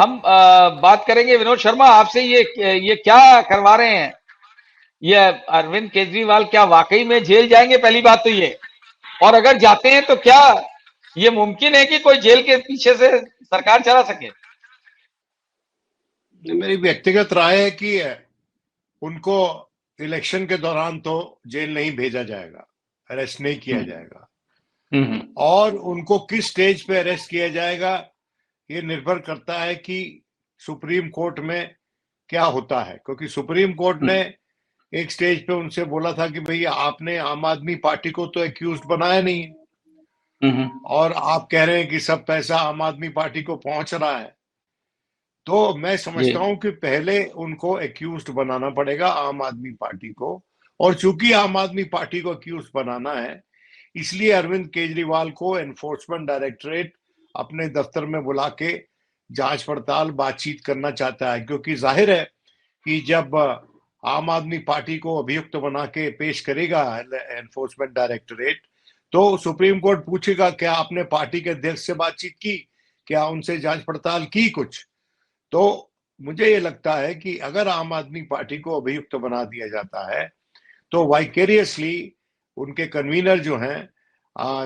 हम बात करेंगे विनोद शर्मा आपसे, ये क्या करवा रहे हैं ये अरविंद केजरीवाल? क्या वाकई में जेल जाएंगे? पहली बात तो ये, और अगर जाते हैं तो क्या ये मुमकिन है कि कोई जेल के पीछे से सरकार चला सके? मेरी व्यक्तिगत राय है कि उनको इलेक्शन के दौरान तो जेल नहीं भेजा जाएगा, अरेस्ट नहीं किया जाएगा। हम्म। और उनको किस स्टेज पे अरेस्ट किया जाएगा ये निर्भर करता है कि सुप्रीम कोर्ट में क्या होता है, क्योंकि सुप्रीम कोर्ट ने एक स्टेज पे उनसे बोला था कि भैया आपने आम आदमी पार्टी को तो एक्यूज्ड बनाया नहीं है, हम्म। और आप कह रहे हैं कि सब पैसा आम आदमी पार्टी को पहुंच रहा है। तो मैं जी। समझता हूं कि पहले उनको एक्यूज्ड बनाना पड़ेगा आम आदमी पार्टी को। और चूंकि आम आदमी पार्टी को एक्यूज्ड बनाना है, इसलिए अरविंद केजरीवाल को एनफोर्समेंट डायरेक्टरेट अपने दफ्तर में बुला के जांच पड़ताल बातचीत करना चाहता है, क्योंकि जाहिर है कि जब आम आदमी पार्टी को अभियुक्त बना के पेश करेगा एनफोर्समेंट डायरेक्टरेट, तो सुप्रीम कोर्ट पूछेगा क्या आपने पार्टी के अध्यक्ष से बातचीत की, क्या उनसे जांच पड़ताल की कुछ। तो मुझे ये लगता है कि अगर आम आदमी पार्टी को अभियुक्त बना दिया जाता है तो वाइकेरियसली उनके कन्वीनर जो हैं,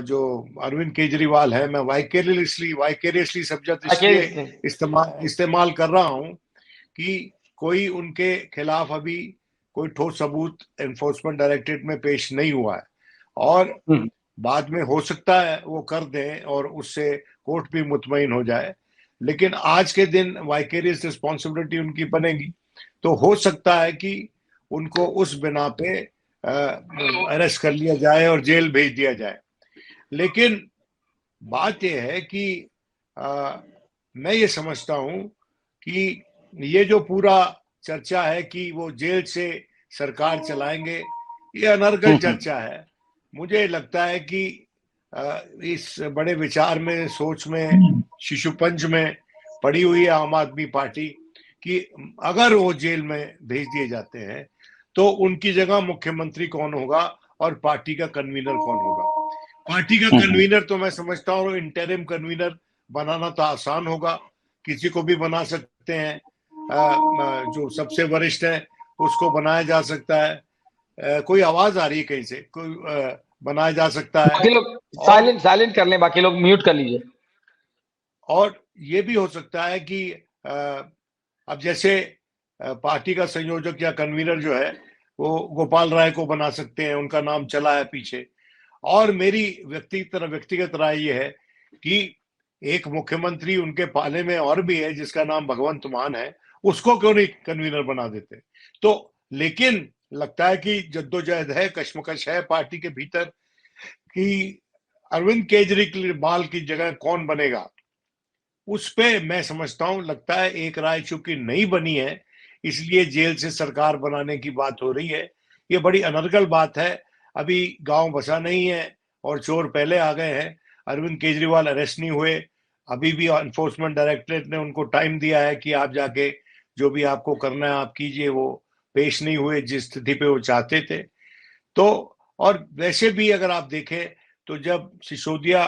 जो अरविंद केजरीवाल है, मैं वाइकेरियसली वाइकेरियसली शब्द इसलिए अकेले। इस्तेमाल इस्तेमाल कर रहा हूं कि कोई उनके खिलाफ अभी कोई ठोस सबूत एनफोर्समेंट डायरेक्टरेट में पेश नहीं हुआ है, और हम्म। बाद में हो सकता है वो कर दें और उससे कोर्ट भी मुतमईन हो जाए। लेकिन आज के दिन वाइकेरियस रिस्पॉन्सिबिलिटी उनकी बनेगी, तो हो सकता है कि उनको उस बिना पे अरेस्ट कर लिया जाए और जेल भेज दिया जाए। लेकिन बात यह है कि मैं ये समझता हूं कि ये जो पूरा चर्चा है कि वो जेल से सरकार चलाएंगे, ये अनर्गल हम्म। चर्चा है। मुझे लगता है कि इस बड़े विचार में, सोच में, शिशुपंज में पड़ी हुई है आम आदमी पार्टी कि अगर वो जेल में भेज दिए जाते हैं तो उनकी जगह मुख्यमंत्री कौन होगा और पार्टी का कन्वीनर कौन होगा। पार्टी का हम्म। कन्वीनर तो मैं समझता हूँ इंटरिम कन्वीनर बनाना तो आसान होगा, किसी को भी बना सकते हैं। जो सबसे वरिष्ठ है उसको बनाया जा सकता है। कोई आवाज आ रही है कहीं से, कोई बनाया जा सकता है। बाकी लोग और साइलेंट साइलेंट कर लें, बाकी लोग म्यूट कर लीजिए। और ये भी हो सकता है कि अब जैसे पार्टी का संयोजक या कन्वीनर जो है वो गोपाल राय को बना सकते हैं, उनका नाम चला है पीछे। और मेरी व्यक्तिगत राय ये है कि एक मुख्यमंत्री उनके पाले में और भी है जिसका नाम भगवंत मान है, उसको क्यों नहीं कन्वीनर बना देते। तो लेकिन लगता है कि जद्दोजहद है, कश्मकश है पार्टी के भीतर कि अरविंद केजरीवाल की जगह कौन बनेगा। उस पे मैं समझता हूं, लगता है एक राय चूंकि नहीं बनी है इसलिए जेल से सरकार बनाने की बात हो रही है। ये बड़ी अनर्गल बात है। अभी गांव बसा नहीं है और चोर पहले आ गए हैं। अरविंद केजरीवाल अरेस्ट नहीं हुए, अभी भी एनफोर्समेंट डायरेक्टरेट ने उनको टाइम दिया है कि आप जाके जो भी आपको करना है आप कीजिए। वो पेश नहीं हुए जिस स्थिति पे वो चाहते थे। तो और वैसे भी अगर आप देखें तो जब सिसोदिया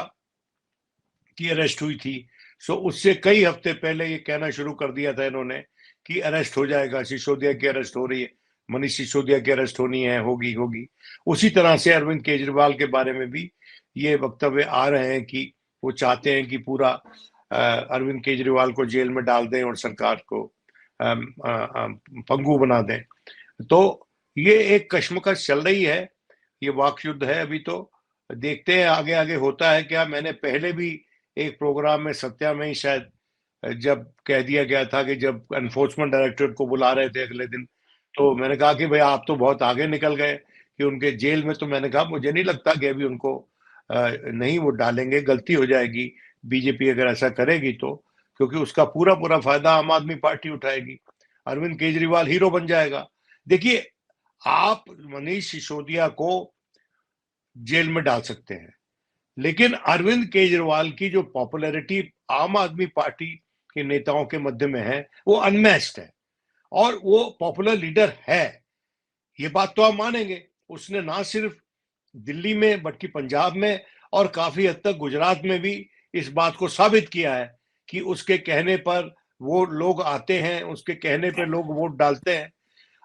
की अरेस्ट हुई थी, सो उससे कई हफ्ते पहले ये कहना शुरू कर दिया था इन्होंने कि अरेस्ट हो जाएगा, सिसोदिया की अरेस्ट हो रही है, मनीष सिसोदिया की अरेस्ट होनी है, होगी होगी। उसी तरह से अरविंद केजरीवाल के बारे में भी ये वक्तव्य आ रहे हैं कि वो चाहते हैं कि पूरा अरविंद केजरीवाल को जेल में डाल दें और सरकार को पंगु बना दें। तो ये एक कश्मकश चल रही है, ये वाक युद्ध है। अभी तो देखते हैं आगे आगे होता है क्या। मैंने पहले भी एक प्रोग्राम में, सत्या में ही शायद, जब कह दिया गया था कि जब एनफोर्समेंट डायरेक्टरेट को बुला रहे थे अगले दिन, तो मैंने कहा कि भाई आप तो बहुत आगे निकल गए कि उनके जेल में। तो मैंने कहा मुझे नहीं लगता कि अभी उनको नहीं वो डालेंगे, गलती हो जाएगी बीजेपी अगर ऐसा करेगी तो, क्योंकि उसका पूरा पूरा फायदा आम आदमी पार्टी उठाएगी, अरविंद केजरीवाल हीरो बन जाएगा। देखिए, आप मनीष सिसोदिया को जेल में डाल सकते हैं, लेकिन अरविंद केजरीवाल की जो पॉपुलैरिटी आम आदमी पार्टी के नेताओं के मध्य में है वो अनमैच्ड है, और वो पॉपुलर लीडर है। ये बात तो आप मानेंगे। उसने ना सिर्फ दिल्ली में बल्कि पंजाब में और काफी हद तक गुजरात में भी इस बात को साबित किया है कि उसके कहने पर वो लोग आते हैं, उसके कहने पे लोग वोट डालते हैं।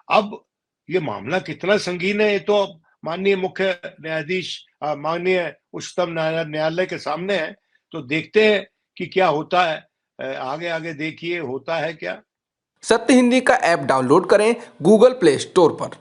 अब ये मामला कितना संगीन है, ये तो माननीय मुख्य न्यायाधीश, माननीय उच्चतम न्यायालय के सामने है। तो देखते हैं कि क्या होता है, आगे आगे देखिए होता है क्या। सत्य हिंदी का ऐप डाउनलोड करें गूगल प्ले स्टोर पर।